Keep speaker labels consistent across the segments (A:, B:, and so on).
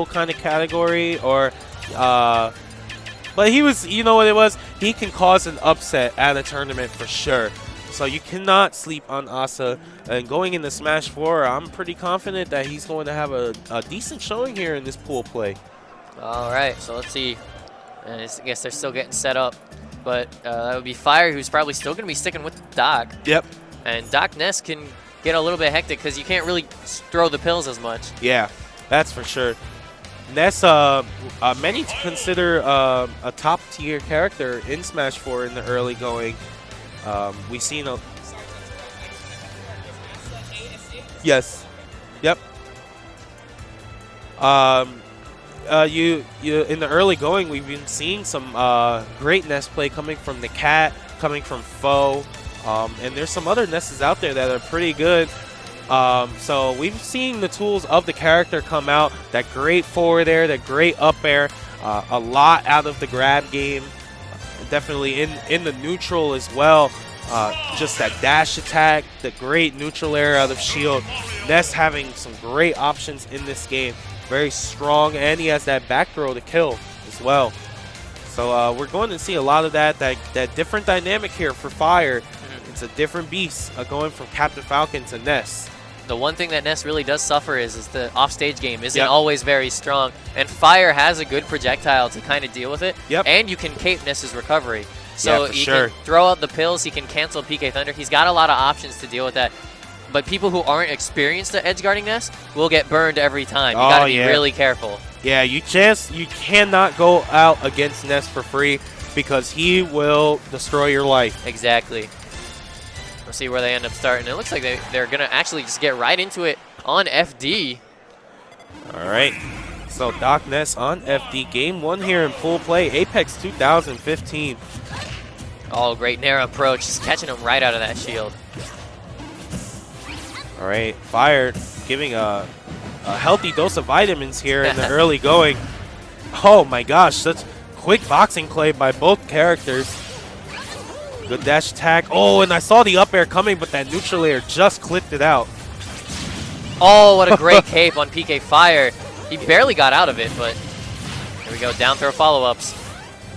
A: kind of category, or but he was, you know what it was? He can cause an upset at a tournament for sure. So you cannot sleep on ASA. And going into Smash 4, I'm pretty confident that he's going to have a decent showing here in this pool play.
B: All right, so let's see. And I guess they're still getting set up. But that would be Fire, who's probably still going to be sticking with Doc.
A: Yep.
B: And Doc Ness can get a little bit hectic because you can't really throw the pills as much.
A: Yeah, that's for sure. Ness, many consider a top-tier character in Smash 4 in the early going. We've seen a... Yes. Yep. You in the early going, we've been seeing some great Ness play coming from the Cat, coming from Foe, and there's some other Nesses out there that are pretty good. So we've seen the tools of the character come out. That great forward air, that great up air, a lot out of the grab game. Definitely in the neutral as well. Just that dash attack, the great neutral air out of shield. Ness having some great options in this game. Very strong, and he has that back throw to kill as well. So we're going to see a lot of that different dynamic here for Fire. It's a different beast going from Captain Falcon to Ness.
B: The one thing that Ness really does suffer is the offstage game isn't always very strong, and Fire has a good projectile to kind of deal with it, and you can cape Ness's recovery. So he can throw out the pills, he can cancel PK Thunder. He's got a lot of options to deal with that. But people who aren't experienced at edge guarding Ness will get burned every time. You gotta be really careful.
A: Yeah, you cannot go out against Ness for free because he will destroy your life.
B: Exactly. We'll see where they end up starting. It looks like they're going to actually just get right into it on FD.
A: All right. So Doc Ness on FD. Game 1 here in full play. Apex 2015.
B: Oh, great Nair approach. Just catching him right out of that shield.
A: All right. Fire giving a healthy dose of vitamins here in the early going. Oh, my gosh. Such quick boxing play by both characters. Good dash attack. Oh, and I saw the up air coming, but that neutral air just clipped it out.
B: Oh, what a great cape on PK Fire. He barely got out of it, but here we go. Down throw follow-ups.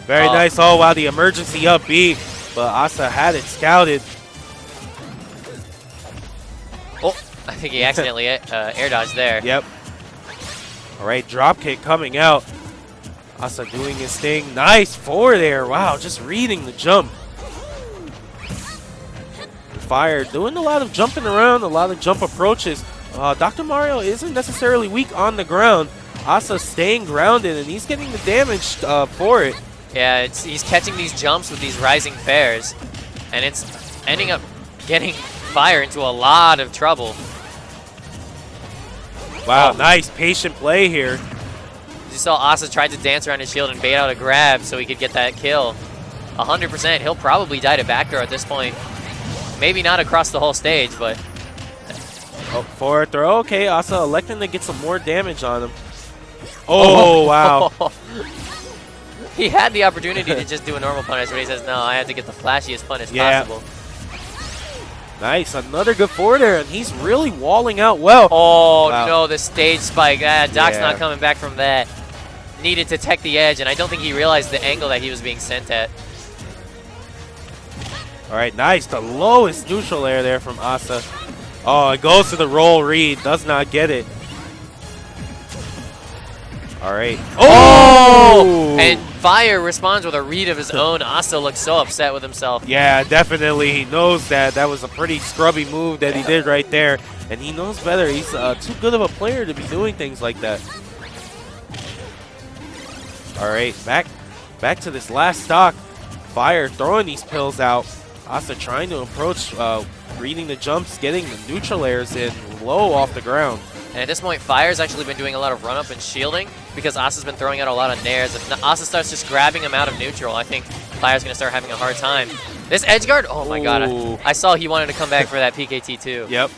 A: Very nice. Oh, wow, the emergency up B, but ASA had it scouted.
B: Oh, I think he accidentally air dodged there.
A: Yep. All right, drop kick coming out. ASA doing his thing. Nice forward there. Wow, just reading the jump. Fire doing a lot of jumping around, a lot of jump approaches. Dr. Mario isn't necessarily weak on the ground. ASA staying grounded, and he's getting the damage for it.
B: Yeah, he's catching these jumps with these rising fares, and it's ending up getting Fire into a lot of trouble.
A: Wow, nice patient play here.
B: You saw ASA tried to dance around his shield and bait out a grab so he could get that kill. 100%, he'll probably die to back throw at this point. Maybe not across the whole stage, but...
A: Oh, forward throw. Okay, ASA electing to get some more damage on him. Oh, wow.
B: He had the opportunity to just do a normal punish, but he says, no, I have to get the flashiest punish possible.
A: Nice. Another good forward there, and he's really walling out well.
B: Oh, no, the stage spike. Doc's not coming back from that. Needed to tech the edge, and I don't think he realized the angle that he was being sent at.
A: All right, nice. The lowest neutral air there from ASA. Oh, it goes to the roll read. Does not get it. All right. Oh!
B: And Fire responds with a read of his own. ASA looks so upset with himself.
A: Yeah, definitely. He knows that was a pretty scrubby move that he did right there. And he knows better. He's too good of a player to be doing things like that. All right, back to this last stock. Fire throwing these pills out. ASA trying to approach, reading the jumps, getting the neutral airs in low off the ground.
B: And at this point, Fire's actually been doing a lot of run-up and shielding because ASA's been throwing out a lot of nairs. If ASA starts just grabbing him out of neutral, I think Fire's going to start having a hard time. This edge guard, oh my god, I saw he wanted to come back for that PKT too.
A: Yep.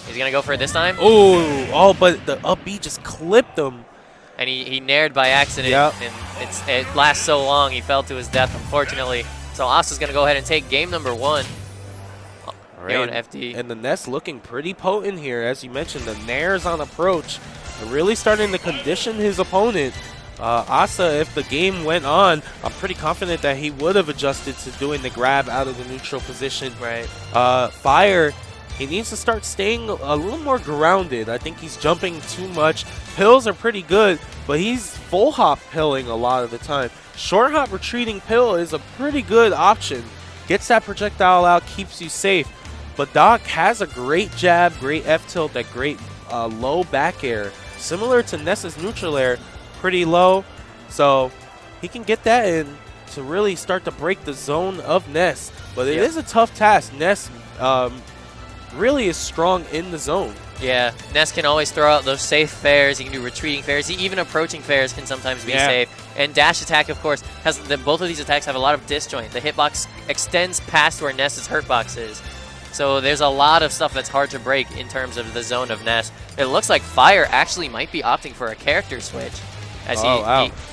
B: He's going to go for it this time?
A: Oh, but the up B just clipped him.
B: And he naired by accident, and it lasts so long, he fell to his death, unfortunately. So ASA's going to go ahead and take game number 1.
A: All right.
B: FD.
A: And the Ness looking pretty potent here. As you mentioned, the nairs on approach. really starting to condition his opponent. ASA, if the game went on, I'm pretty confident that he would have adjusted to doing the grab out of the neutral position.
B: Right.
A: Fire, he needs to start staying a little more grounded. I think he's jumping too much. Pills are pretty good, but he's full hop pilling a lot of the time. Short hop retreating pill is a pretty good option. Gets that projectile out, keeps you safe. But Doc has a great jab, great F-tilt, that great low back air. Similar to Ness's neutral air, pretty low. So he can get that in to really start to break the zone of Ness. But it is a tough task. Ness really is strong in the zone.
B: Yeah, Ness can always throw out those safe fairs. He can do retreating fairs. Even approaching fairs can sometimes be safe. And dash attack, of course, has both of these attacks have a lot of disjoint. The hitbox extends past where Ness's hurtbox is. So there's a lot of stuff that's hard to break in terms of the zone of Ness. It looks like Fire actually might be opting for a character switch. As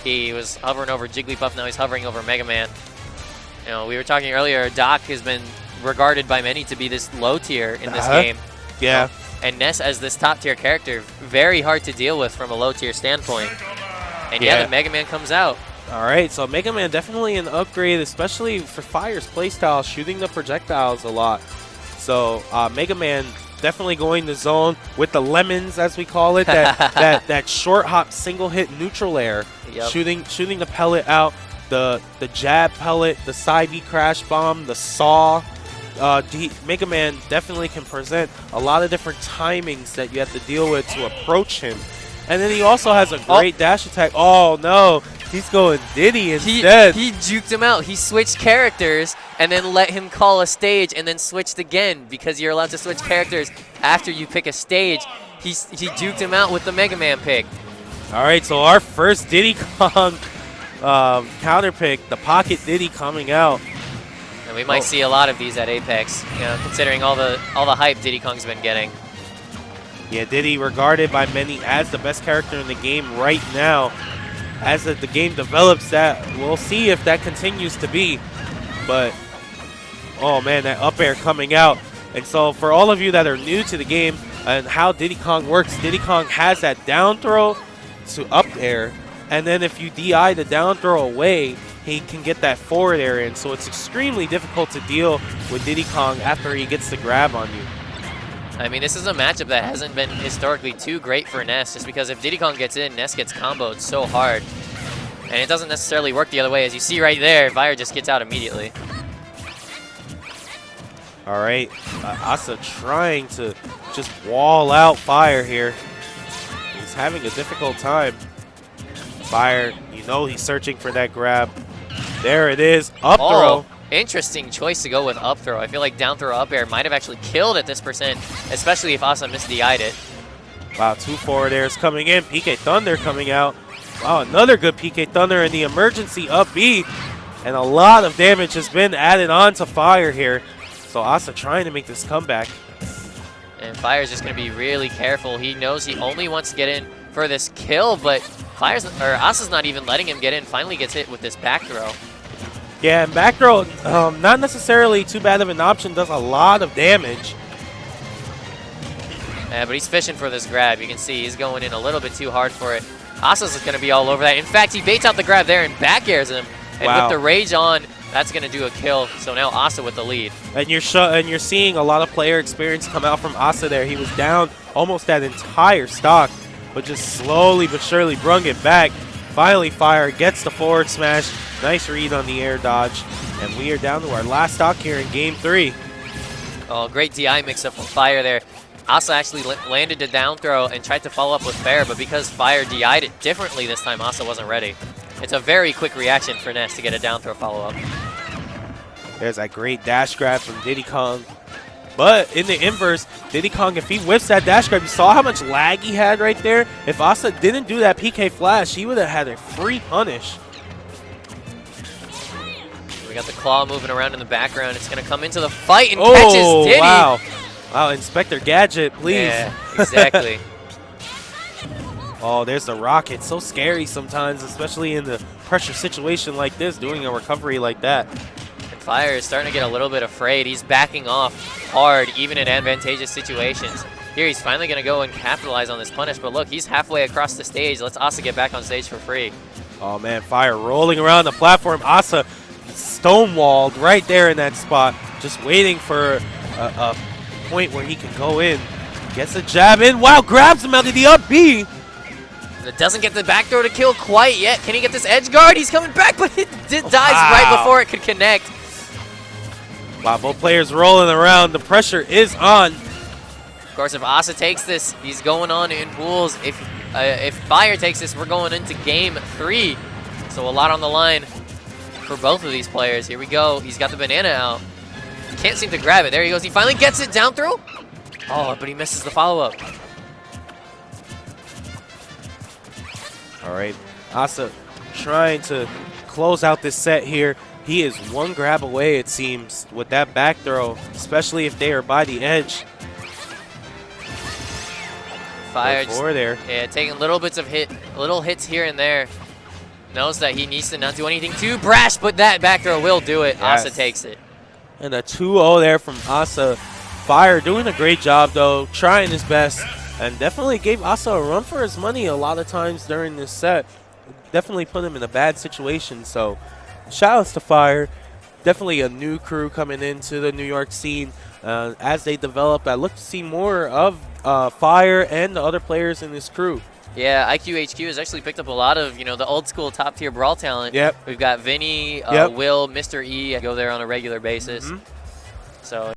B: he was hovering over Jigglypuff, now he's hovering over Mega Man. You know, we were talking earlier, Doc has been regarded by many to be this low tier in this game.
A: Yeah.
B: And Ness as this top tier character, very hard to deal with from a low tier standpoint. And the Mega Man comes out.
A: All right, so Mega Man definitely an upgrade, especially for Fire's playstyle, shooting the projectiles a lot. So Mega Man definitely going to zone with the lemons, as we call it, that short hop single hit neutral air, shooting the pellet out, the jab pellet, the side B crash bomb, the saw. Mega Man definitely can present a lot of different timings that you have to deal with to approach him. And then he also has a great dash attack. Oh no, he's going Diddy instead.
B: He juked him out. He switched characters and then let him call a stage and then switched again because you're allowed to switch characters after you pick a stage. He juked him out with the Mega Man pick.
A: All right, so our first Diddy Kong counter pick, the Pocket Diddy coming out.
B: And we might see a lot of these at Apex, you know, considering all the hype Diddy Kong's been getting.
A: Yeah, Diddy regarded by many as the best character in the game right now. As the game develops, that we'll see if that continues to be. But oh man, that up air coming out. And so for all of you that are new to the game and how Diddy Kong works, Diddy Kong has that down throw to up air, and then if you DI the down throw away, he can get that forward air in. So it's extremely difficult to deal with Diddy Kong after he gets the grab on you.
B: I mean, this is a matchup that hasn't been historically too great for Ness, just because if Diddy Kong gets in, Ness gets comboed so hard. And it doesn't necessarily work the other way. As you see right there, Fire just gets out immediately.
A: All right, ASA trying to just wall out Fire here. He's having a difficult time. Fire, you know he's searching for that grab. There it is, up throw.
B: Interesting choice to go with up throw. I feel like down throw up air might have actually killed at this percent, especially if ASA misDI'd it.
A: Wow, 2 forward airs coming in. PK Thunder coming out. Wow, another good PK Thunder in the emergency up B. And a lot of damage has been added on to Fire here. So ASA trying to make this comeback.
B: And Fire's just going to be really careful. He knows he only wants to get in for this kill, but ASA's not even letting him get in. Finally gets hit with this back throw.
A: Yeah, and back throw, not necessarily too bad of an option, does a lot of damage.
B: Yeah, but he's fishing for this grab. You can see he's going in a little bit too hard for it. ASA's going to be all over that. In fact, he baits out the grab there and back airs him. And with the rage on, that's going to do a kill. So now ASA with the lead. And
A: you're seeing a lot of player experience come out from ASA there. He was down almost that entire stock, but just slowly but surely brung it back. Finally, Fire gets the forward smash. Nice read on the air dodge. And we are down to our last stock here in Game 3.
B: Oh, great DI mix-up from Fire there. ASA actually landed the down throw and tried to follow up with Fair, but because Fire DI'd it differently this time, ASA wasn't ready. It's a very quick reaction for Ness to get a down throw follow-up.
A: There's that great dash grab from Diddy Kong. But in the inverse, Diddy Kong, if he whips that dash grab, you saw how much lag he had right there? If ASA didn't do that PK flash, he would have had a free punish.
B: We got the claw moving around in the background. It's going to come into the fight and catches Diddy.
A: Wow. Wow, Inspector Gadget, please.
B: Yeah, exactly.
A: Oh, there's the rocket. So scary sometimes, especially in the pressure situation like this, doing a recovery like that.
B: And Fire is starting to get a little bit afraid. He's backing off hard, even in advantageous situations. Here he's finally going to go and capitalize on this punish, but look, he's halfway across the stage. Let's ASA get back on stage for free.
A: Oh man, Fire rolling around the platform. ASA stonewalled right there in that spot, just waiting for a point where he can go in. Gets a jab in. Wow, grabs him out of the up B.
B: It doesn't get the back throw to kill quite yet. Can he get this edge guard? He's coming back, but it dies right before it could connect.
A: Wow, both players rolling around. The pressure is on.
B: Of course, if ASA takes this, he's going on in pools. If Fire takes this, we're going into game 3. So a lot on the line for both of these players. Here we go. He's got the banana out. Can't seem to grab it. There he goes. He finally gets it down throw. Oh, but he misses the follow-up.
A: All right, ASA trying to close out this set here. He is one grab away, it seems, with that back throw, especially if they are by the edge.
B: Fire just,
A: there.
B: Yeah, taking little hits here and there. Knows that he needs to not do anything too brash, but that back throw will do it. Yes. ASA takes it.
A: And a 2-0 there from ASA. Fire doing a great job, though, trying his best, and definitely gave ASA a run for his money a lot of times during this set. Definitely put him in a bad situation, so shout-outs to Fire. Definitely a new crew coming into the New York scene. As they develop, I look to see more of Fire and the other players in this crew.
B: Yeah, IQHQ has actually picked up a lot of, the old school top tier brawl talent.
A: Yep.
B: We've got Vinny, Will, Mr. E go there on a regular basis. So